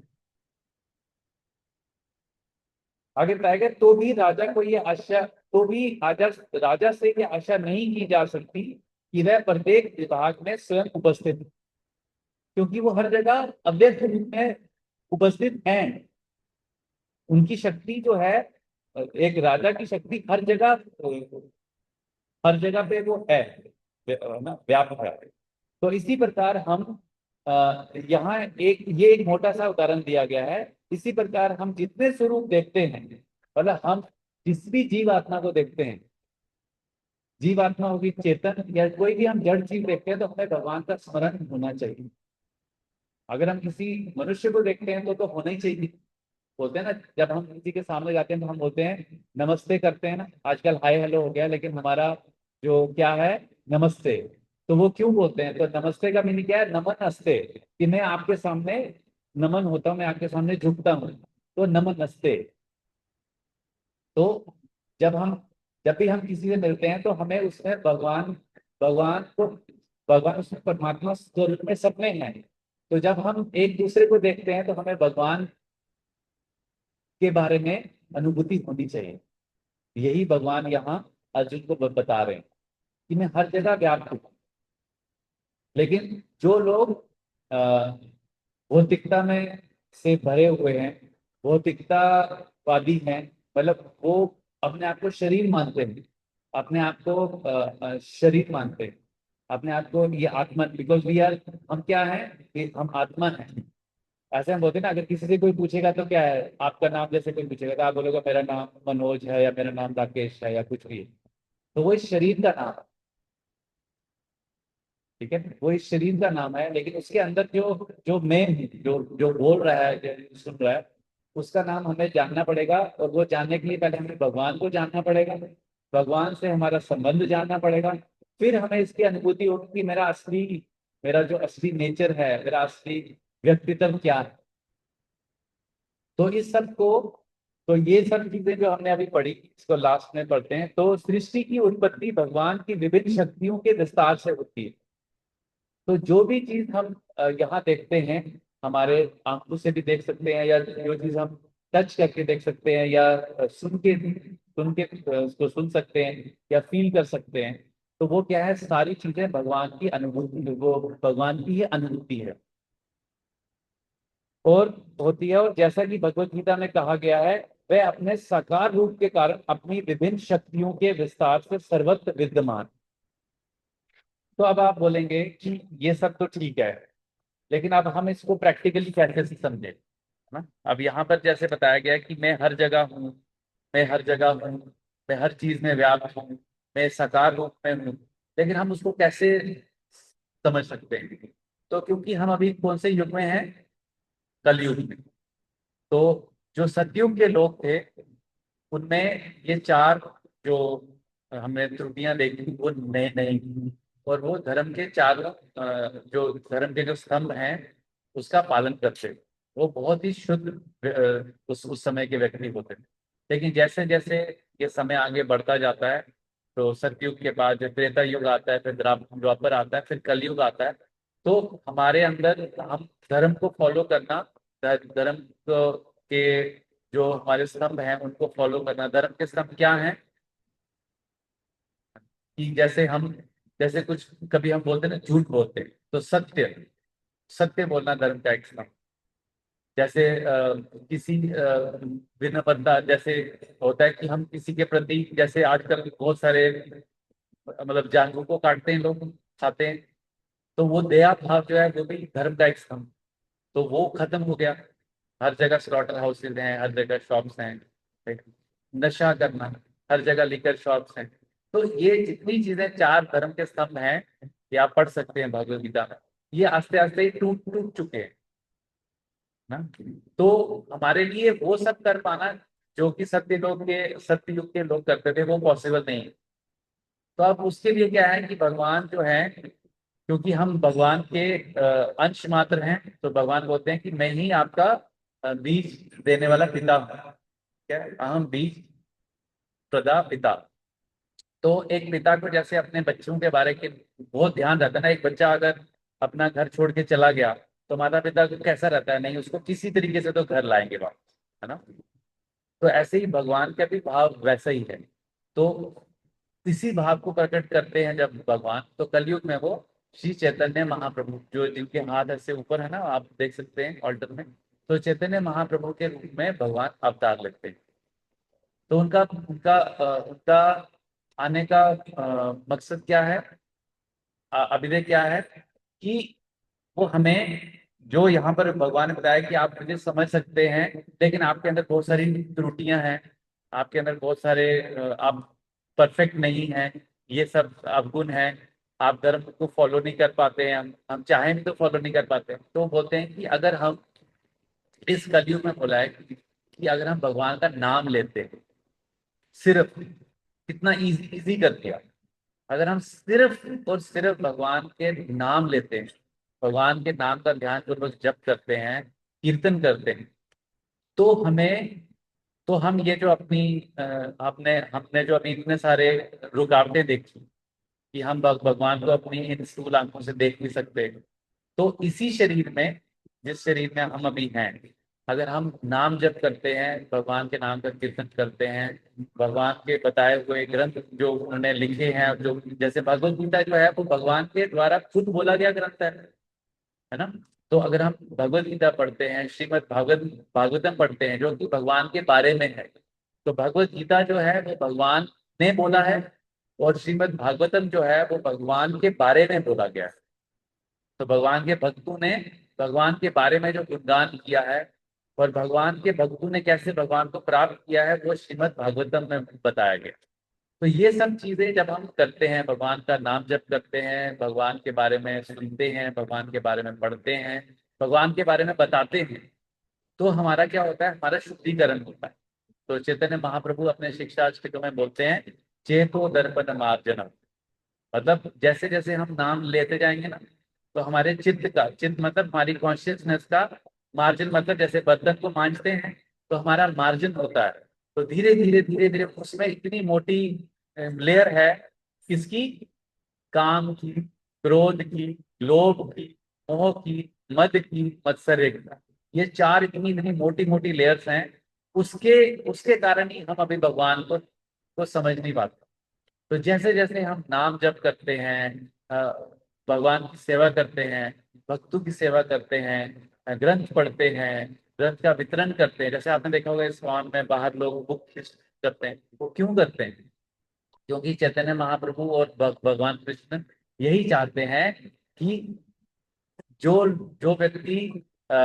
आगे बताएगा, तो भी राजा को ये आशा तो भी राजा राजा से ये आशा नहीं की जा सकती कि वह प्रत्येक विभाग में स्वयं उपस्थित है, क्योंकि वो हर जगह अव्यक्त रूप में उपस्थित हैं। उनकी शक्ति जो है, एक राजा की शक्ति हर जगह पे वो है, ना, व्यापक है। तो इसी प्रकार हम यहाँ एक मोटा सा उदाहरण दिया गया है। इसी प्रकार हम जितने स्वरूप देखते हैं, मतलब हम जिस भी जीव आत्मा को देखते हैं, जीव आत्मा होगी चेतन, या कोई भी हम जड़ चीज देखते हैं, तो हमें भगवान का स्मरण होना चाहिए। अगर हम किसी मनुष्य को देखते हैं तो होना ही चाहिए। बोलते हैं ना, जब हम किसी के सामने जाते हैं तो हम बोलते हैं नमस्ते करते हैं ना। आजकल हाय हेलो हो गया, लेकिन हमारा जो क्या है, नमस्ते। तो वो क्यों बोलते हैं? तो नमस्ते का मीनिंग क्या है? नमन अस्ते, कि मैं आपके सामने नमन होता हूँ, मैं आपके सामने झुकता हूँ, तो नमन अस्ते। तो जब हम जब भी हम किसी से मिलते हैं तो हमें उसमें भगवान को भगवान उसमें परमात्मा स्वरूप में सब में है। तो जब हम एक दूसरे को देखते हैं तो हमें भगवान के बारे में अनुभूति होनी चाहिए। यही भगवान यहाँ अर्जुन को बता रहे हैं कि मैं हर जगह व्याप्त हूँ। लेकिन जो लोग भौतिकता में से भरे हुए हैं, भौतिकतावादी हैं, मतलब वो अपने आप को शरीर मानते हैं, अपने आप को शरीर मानते हैं, अपने आप को ये आत्मा, बिकॉज वी आर, हम क्या है कि हम आत्मा है। ऐसे हम बोलते हैं ना, अगर किसी से कोई पूछेगा तो क्या है आपका नाम, जैसे कोई पूछेगा तो आप बोलोगे मेरा नाम मनोज है, या मेरा नाम राकेश है, या कुछ भी है। तो वो इस शरीर का नाम है, ठीक है, वो इस शरीर का नाम है। लेकिन उसके अंदर जो जो मैं हूँ, जो जो बोल रहा है, जो सुन रहा है, उसका नाम हमें जानना पड़ेगा। और वो जानने के लिए पहले हमें भगवान को जानना पड़ेगा, भगवान से हमारा संबंध जानना पड़ेगा। फिर हमें इसकी अनुभूति होगी कि मेरा जो असली नेचर है, मेरा असली व्यक्तित्व क्या है। तो इस सब को तो ये सब चीजें जो हमने अभी पढ़ी, इसको लास्ट में पढ़ते हैं। तो सृष्टि की उत्पत्ति भगवान की विभिन्न शक्तियों के विस्तार से होती है। तो जो भी चीज हम यहाँ देखते हैं, हमारे आंखों से भी देख सकते हैं, या जो चीज हम टच करके देख सकते हैं, या सुन के उसको सुन सकते हैं, या फील कर सकते हैं। तो वो क्या है, सारी चीजें भगवान की अनुभूति, वो भगवान की ही अनुभूति है और होती है। और जैसा कि भगवत गीता में कहा गया है, वह अपने साकार रूप के कारण अपनी विभिन्न शक्तियों के विस्तार से सर्वत्र विद्यमान। तो अब आप बोलेंगे कि ये सब तो ठीक है, लेकिन अब हम इसको प्रैक्टिकली कैसे से समझे, है ना। अब यहाँ पर जैसे बताया गया है कि मैं हर जगह हूँ, मैं हर जगह हूँ, मैं हर चीज में व्याप्त हूँ, मैं साकार रूप में हूँ, लेकिन हम उसको कैसे समझ सकते हैं? तो क्योंकि हम अभी कौन से युग में हैं, कलयुग में। तो जो सतयुग के लोग थे, उनमें ये चार जो हमने त्रुटियां देखी वो नए नहीं थी। और वो धर्म के चारों जो धर्म के जो स्तंभ हैं उसका पालन करते, वो बहुत ही शुद्ध उस समय के व्यक्ति होते। लेकिन जैसे जैसे ये समय आगे बढ़ता जाता है, तो सतयुग के बाद जब त्रेता युग आता है, फिर द्वापर आता है, फिर कलयुग आता है, तो हमारे अंदर हम धर्म को फॉलो करना, धर्म के जो हमारे स्तंभ हैं उनको फॉलो करना। धर्म के स्तंभ क्या हैं? कि जैसे कुछ कभी हम बोलते हैं ना, झूठ बोलते हैं, तो सत्य, सत्य बोलना धर्म का एक स्तंभ। जैसे किसी विनम्रता, जैसे होता है कि हम किसी के प्रति, जैसे आजकल बहुत सारे मतलब जानवरों को काटते हैं लोग, खाते हैं, तो वो दया भाव जो है वो भी धर्म का एक स्तंभ। तो वो खत्म हो गया। हर जगह स्लॉटर हाउसेज हैं, हर जगह शॉप्स हैं, ठीक? नशा करना, हर जगह लिकर शॉप्स हैं। तो ये जितनी चीजें चार धर्म के स्तंभ हैं, ये आप पढ़ सकते हैं भगवत गीता में, ये आस्ते आस्ते टूट टूट चुके हैं ना। तो हमारे लिए वो सब कर पाना जो कि सत्य युग के लोग करते थे, वो पॉसिबल नहीं है। तो अब उसके लिए क्या है कि भगवान जो है, क्योंकि हम भगवान के अंश मात्र हैं, तो भगवान बोलते हैं कि मैं ही आपका बीज देने वाला पिता हूँ। क्या है? अहम बीज प्रदा पिता। तो एक पिता को जैसे अपने बच्चों के बारे के बहुत ध्यान रहता है ना। एक बच्चा अगर अपना घर छोड़ के चला गया, तो माता पिता को कैसा रहता है, नहीं उसको किसी तरीके से तो घर लाएंगे वापस, है ना। तो ऐसे ही भगवान का भी भाव वैसा ही है। तो इसी भाव को प्रकट करते हैं जब भगवान, तो कलयुग में वो श्री चैतन्य महाप्रभु, जो जिनके हाथ ऐसे ऊपर है ना, आप देख सकते हैं ऑल्टर में, तो चैतन्य महाप्रभु के रूप में भगवान अवतार लेते हैं। तो उनका उनका उनका आने का मकसद क्या है, अभिनय क्या है, कि वो हमें, जो यहाँ पर भगवान ने बताया कि आप मुझे समझ सकते हैं, लेकिन आपके अंदर बहुत सारी त्रुटियां हैं, आपके अंदर बहुत सारे आप परफेक्ट नहीं हैं, ये सब अवगुण हैं, आप धर्म को फॉलो नहीं कर पाते हैं, हम चाहें भी तो फॉलो नहीं कर पाते हैं। तो बोलते हैं कि अगर हम इस कलयुग में, बोला है कि अगर हम भगवान का नाम लेते हैं सिर्फ, कितना इजी इजी कर दिया, अगर हम सिर्फ और सिर्फ भगवान के नाम लेते हैं, भगवान के नाम का ध्यान पूर्वक जप करते हैं, कीर्तन करते हैं, तो हमें, तो हम ये जो अपनी आपने हमने जो अभी इतने सारे रुकावटें देखी, कि हम भगवान को अपनी इन स्थूल आंखों से देख नहीं सकते, तो इसी शरीर में, जिस शरीर में हम अभी हैं, अगर हम नाम जप करते हैं, भगवान के नाम का कीर्तन करते हैं, भगवान के बताए हुए ग्रंथ जो उन्होंने लिखे हैं, जो जैसे भगवत गीता जो है वो भगवान के द्वारा खुद बोला गया ग्रंथ है ना। तो अगर हम भगवत गीता पढ़ते हैं, श्रीमद् भागवतम पढ़ते हैं, जो कि भगवान के बारे में है, तो भगवत गीता जो है वो भगवान ने बोला है, और श्रीमद् भागवतम जो है वो भगवान के बारे में बोला गया है। तो भगवान के भक्तों ने भगवान के बारे में जो गुणगान किया है, और भगवान के भक्तों ने कैसे भगवान को प्राप्त किया है, वो श्रीमद् भागवतम में बताया गया। तो ये सब चीजें जब हम करते हैं, भगवान का नाम जप करते हैं, भगवान के बारे में सुनते हैं, भगवान के बारे में पढ़ते हैं, भगवान के बारे में बताते हैं, तो हमारा क्या होता है, हमारा शुद्धिकरण होता है। तो चैतन्य महाप्रभु अपने शिक्षाष्टक में बोलते हैं, चेतो दर्पण मार्जनम। मतलब जैसे जैसे हम नाम लेते जाएंगे ना, तो हमारे चित्त मतलब हमारी कॉन्शियसनेस का मार्जिन, मतलब जैसे बर्तन को मांजते हैं तो हमारा मार्जिन होता है, तो धीरे धीरे धीरे धीरे उसमें इतनी मोटी लेयर है, किसकी? काम की, क्रोध की, लोभ की, मोह की, मद की, मत्सर्य की। ये चार इतनी इतनी मोटी मोटी लेयर्स हैं, उसके उसके कारण ही हम अभी भगवान को समझ नहीं पाते। तो जैसे जैसे हम नाम जप करते हैं, भगवान की सेवा करते हैं, भक्तों की सेवा करते हैं, ग्रंथ पढ़ते हैं, ग्रंथ का वितरण करते हैं। जैसे आपने देखा होगा इस्कॉन में बाहर लोग बुक करते हैं, वो क्यों करते हैं? क्योंकि चैतन्य महाप्रभु और भगवान कृष्ण यही चाहते हैं कि जो जो व्यक्ति अ,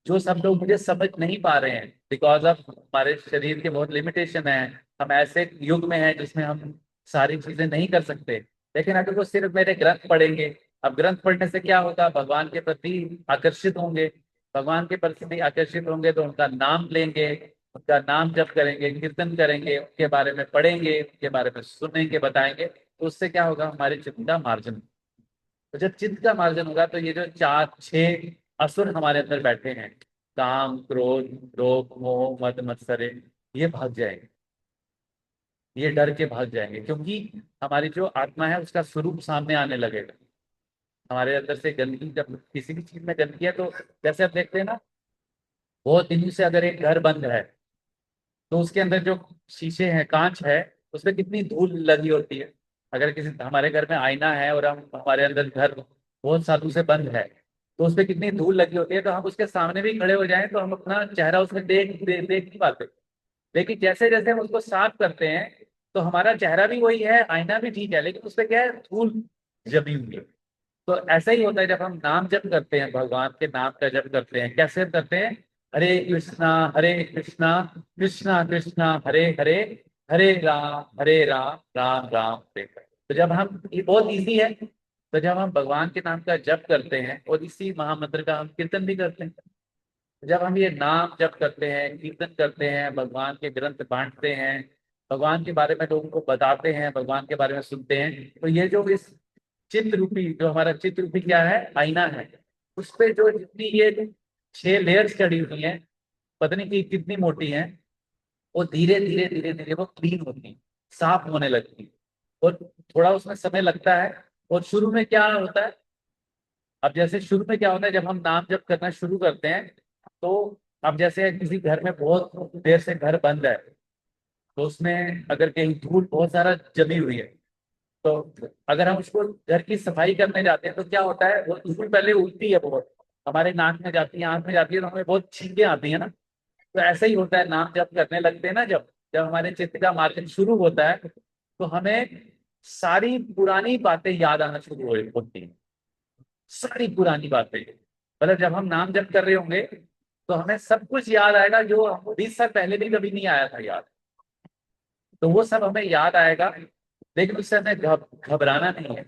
जो सब लोग मुझे समझ नहीं पा रहे हैं, बिकॉज ऑफ हमारे शरीर के बहुत लिमिटेशन है, हम ऐसे युग में हैं जिसमें हम सारी चीजें नहीं कर सकते। लेकिन अगर वो सिर्फ मेरे ग्रंथ पढ़ेंगे, अब ग्रंथ पढ़ने से क्या होगा? भगवान के प्रति आकर्षित होंगे। भगवान के प्रति आकर्षित होंगे तो उनका नाम लेंगे, उनका नाम जप करेंगे, कीर्तन करेंगे, उनके बारे में पढ़ेंगे, उनके बारे में सुनेंगे, बताएंगे। तो उससे क्या होगा? हमारे चित्त का मार्जन। तो जब चित्त का मार्जन होगा तो ये जो चार छह असुर हमारे अंदर बैठे हैं, काम क्रोध लोभ मोह मद मत्सर्य, ये भाग जाएंगे, ये डर के भाग जाएंगे। क्योंकि हमारी जो आत्मा है उसका स्वरूप सामने आने लगेगा। हमारे अंदर से गंदगी, जब किसी भी चीज में गंदगी है तो जैसे आप देखते हैं ना, बहुत दिनों से अगर एक घर बंद है तो उसके अंदर जो शीशे हैं, कांच है, उसमें कितनी धूल लगी होती है। अगर किसी हमारे घर में आईना है और हम हमारे अंदर घर बहुत सालों से बंद है, तो उसपे कितनी धूल लगी होती है। तो हम उसके सामने भी खड़े हो जाएं तो हम अपना चेहरा उसमें देख नहीं पाते। लेकिन जैसे जैसे हम उसको साफ करते हैं तो हमारा चेहरा भी वही है, आईना भी ठीक है, लेकिन उसपे क्या है? धूल जमी हुई है। तो ऐसा ही होता है जब हम नाम जप करते हैं, भगवान के नाम का जप करते हैं। कैसे करते हैं? हरे कृष्णा कृष्णा कृष्णा हरे हरे, हरे राम राम राम हरे हरे। तो जब हम, ये बहुत इजी है, तो जब हम भगवान के नाम का जप करते हैं और इसी महामंत्र का हम कीर्तन भी करते हैं, जब हम ये नाम जप करते हैं, कीर्तन करते हैं, भगवान के ग्रंथ बांटते हैं, भगवान के बारे में लोगों को बताते हैं, भगवान के बारे में सुनते हैं, तो ये जो इस चित्त रूपी, जो हमारा चित्त रूपी क्या है? आईना है। उस पे जो जितनी ये छह लेयर्स चढ़ी हुई हैं, पता नहीं कि कितनी मोटी हैं, वो धीरे धीरे धीरे धीरे वो क्लीन होती हैं, साफ होने लगती हैं। और थोड़ा उसमें समय लगता है। और शुरू में क्या होता है? अब जैसे शुरू में क्या होता है, जब हम नाम जप करना शुरू करते हैं तो, अब जैसे किसी घर में बहुत देर से घर बंद है, तो उसमें अगर कहीं धूल बहुत सारा जमी हुई है, तो अगर हम उसको घर की सफाई करने जाते हैं तो क्या होता है? वो धूल पहले उड़ती है बहुत, हमारे नाक में जाती है, आंख में जाती है, तो हमें बहुत छींकें आती है ना। तो ऐसा ही होता है, नाम जब करने लगते हैं ना, जब जब हमारे चित्त का मार्जन शुरू होता है तो हमें सारी पुरानी बातें याद आना शुरू होती हैं। सारी पुरानी बातें, मतलब जब हम नाम जप कर रहे होंगे तो हमें सब कुछ याद आएगा जो हमको 20 साल पहले भी कभी नहीं आया था याद। तो वो सब हमें याद आएगा, लेकिन उससे हमें घबराना नहीं है।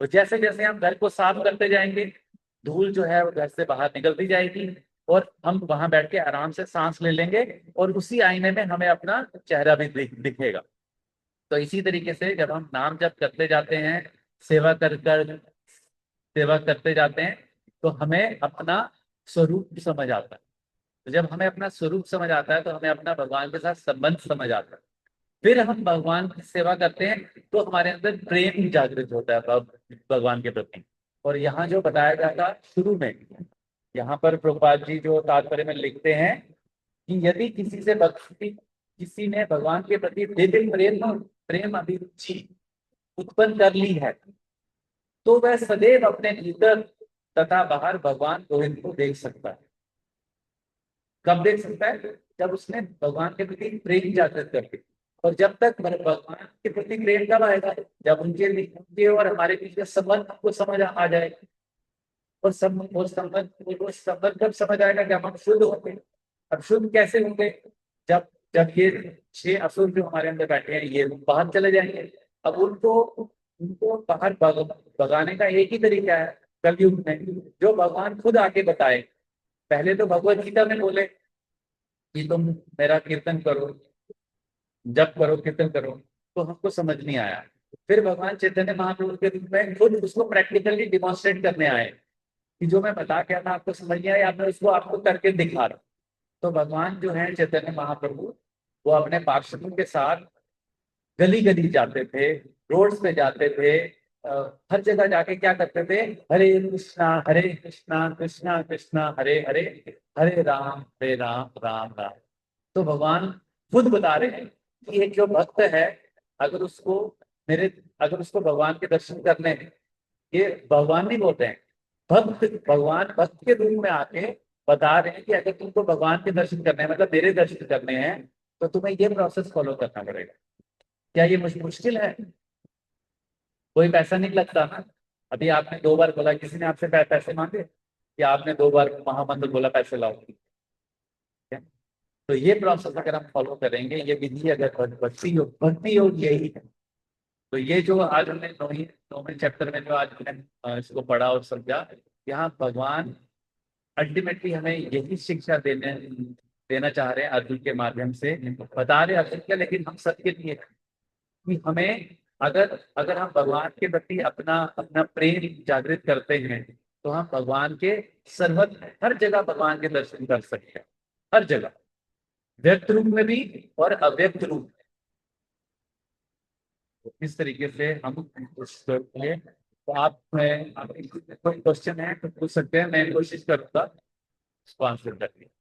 तो जैसे जैसे हम घर को साफ करते जाएंगे, धूल जो है वो घर से बाहर निकलती जाएगी, और हम वहां बैठ के आराम से सांस ले लेंगे, और उसी आईने में हमें अपना चेहरा भी दिखेगा। तो इसी तरीके से जब हम नाम जप करते जाते हैं, सेवा कर कर सेवा करते जाते हैं, तो हमें अपना स्वरूप समझ आता है। तो जब हमें अपना स्वरूप समझ आता है तो हमें अपना भगवान के साथ संबंध समझ आता है। फिर हम भगवान की सेवा करते हैं तो हमारे अंदर प्रेम जागृत होता है भगवान के प्रति। और यहाँ जो बताया गया था शुरू में, यहाँ पर प्रभुपाद जी जो तात्पर्य में लिखते हैं कि यदि किसी से भक्ति, किसी ने भगवान के प्रति दिव्य प्रेम प्रेम अभिरुचि उत्पन्न कर ली है, तो वह सदैव अपने भीतर तथा बाहर भगवान गोविंद को देख सकता है। कब देख सकता है? जब उसने भगवान के प्रति प्रेम जागृत करके। और जब तक भगवान के प्रति प्रेम कब आएगा? जब उनके और हमारे बीच में संबंध को समझ आ जाएगा। और सब वो संबंध कब समझ आएगा? जब हम शुद्ध होंगे। अब शुद्ध कैसे होंगे? जब जब ये छह असुर जो हमारे अंदर बैठे हैं ये बाहर चले जाएंगे। अब उनको उनको बाहर भगाने का एक ही तरीका है कलयुग में, जो भगवान खुद आके बताए। पहले तो भगवत गीता में बोले कि तुम मेरा कीर्तन करो, जप करो, कीर्तन करो, तो हमको समझ नहीं आया। फिर भगवान चैतन्य महाप्रभु के रूप में खुद उसको प्रैक्टिकली डिमॉन्स्ट्रेट करने आए कि जो मैं बता क्या था आपको समझ नहीं आया, मैं उसको आपको करके दिखा रहा हूं। तो भगवान जो है चैतन्य महाप्रभु, वो अपने पार्षदों के साथ गली गली जाते थे, रोड्स पे जाते थे, हर जगह जाके क्या करते थे? हरे कृष्णा कृष्णा कृष्णा हरे हरे, हरे राम राम राम। तो भगवान खुद बता रहे हैं कि एक जो भक्त है, अगर उसको मेरे अगर उसको भगवान के दर्शन करने हैं, ये भगवान नहीं बोलते हैं, भक्त, भगवान भक्त के रूप में आके बता रहे हैं कि अगर तुमको भगवान के दर्शन करने हैं, मतलब मेरे दर्शन करने हैं, तो तुम्हें ये प्रोसेस फॉलो करना पड़ेगा। क्या ये मुश्किल है? कोई पैसा नहीं लगता ना। अभी आपने 2 बार बोला, किसी ने आपसे पैसे मांगे, या आपने 2 बार महामंत्र बोला पैसे लाओ, ठीक है? तो ये प्रोसेस अगर हम फॉलो करेंगे, ये विधि अगर भक्ति योग यही है। तो ये जो आज हमने नौवीं चैप्टर में जो आज हमने इसको पढ़ा और समझा, यहाँ भगवान अल्टीमेटली हमें यही शिक्षा देना चाह रहे हैं अर्जुन के माध्यम से। बता रहे अर्जुन के, लेकिन हम सबके लिए कि हमें, अगर अगर हम भगवान के प्रति अपना अपना प्रेम जागृत करते हैं, तो हम भगवान के सर्वत्र हर जगह भगवान के दर्शन कर सकते हैं, हर जगह, व्यक्त रूप में भी और अव्यक्त रूप में। तो इस तरीके से हम कोशिश करते हैं। तो आप कोई क्वेश्चन है तो पूछ सकते हैं, मैं कोशिश करूंगा उसको आंसर करने की।